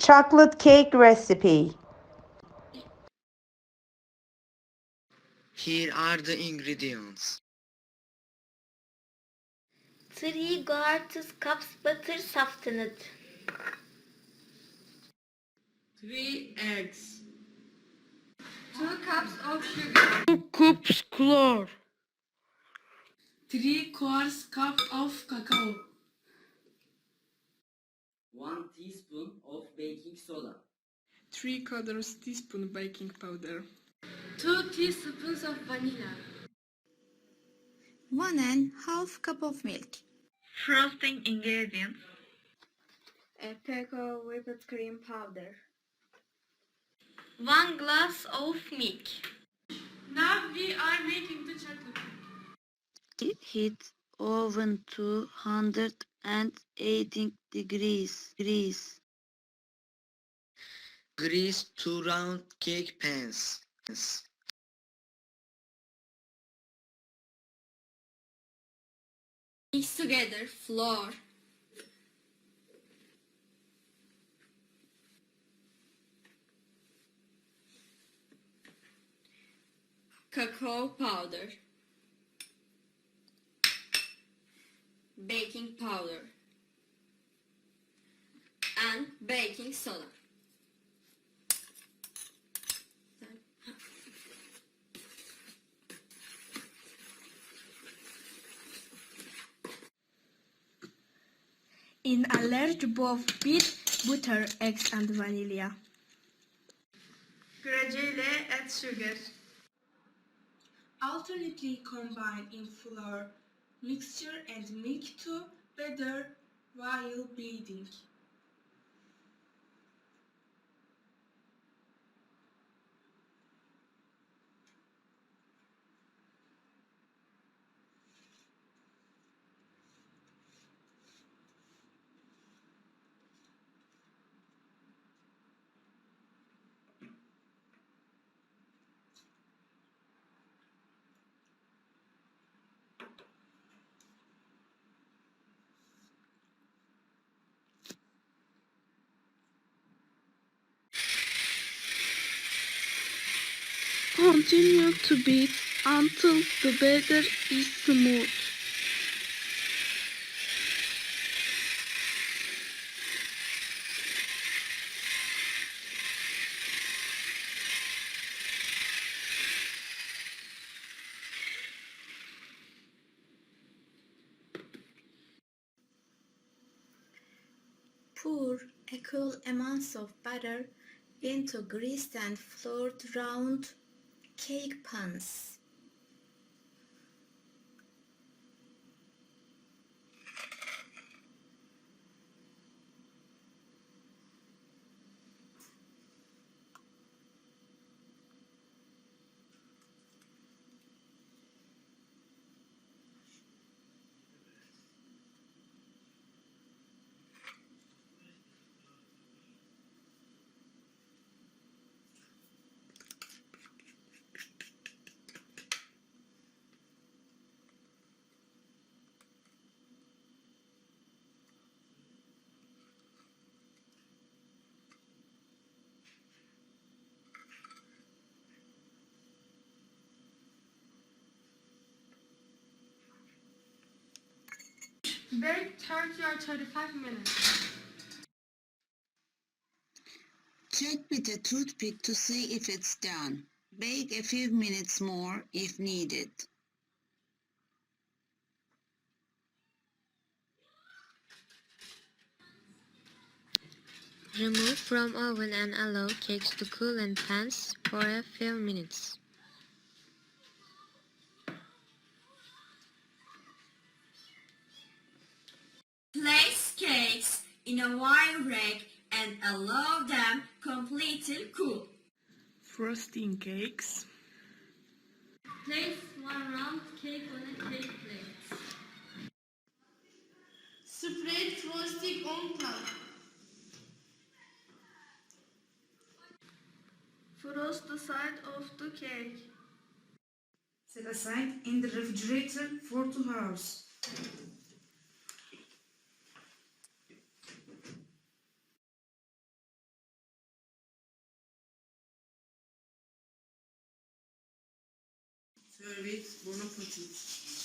Chocolate cake recipe. Here are the ingredients. 3 quarts cups butter softened. 3 eggs. 2 cups of sugar. 2 cups flour. 3/4 cup of cacao. 1 teaspoon of baking soda. 3/4 teaspoon baking powder. 2 teaspoons of vanilla. 1.5 cup of milk. Frosting ingredients. A pack of whipped cream powder. 1 glass of milk. Now we are making the chocolate. Heat oven to 180 degrees. Grease 2 round cake pans. Mix together flour, cacao powder, baking powder, and baking soda. In a large bowl, beat butter, eggs, and vanilla. Gradually add sugar. Alternately combine in flour mixture and milk to batter while beating. Continue to beat until the batter is smooth. Pour equal amounts of butter into greased and floured round cake pans. Bake 30 or 35 minutes. Check with a toothpick to see if it's done. Bake a few minutes more if needed. Remove from oven and allow cakes to cool in pans for a few minutes. Place cakes in a wire rack and allow them completely cool. Frosting cakes. Place 1 round cake on a cake plate. Spread frosting on top. Frost the side of the cake. Set aside in the refrigerator for 2 hours. Serve it bon appetit.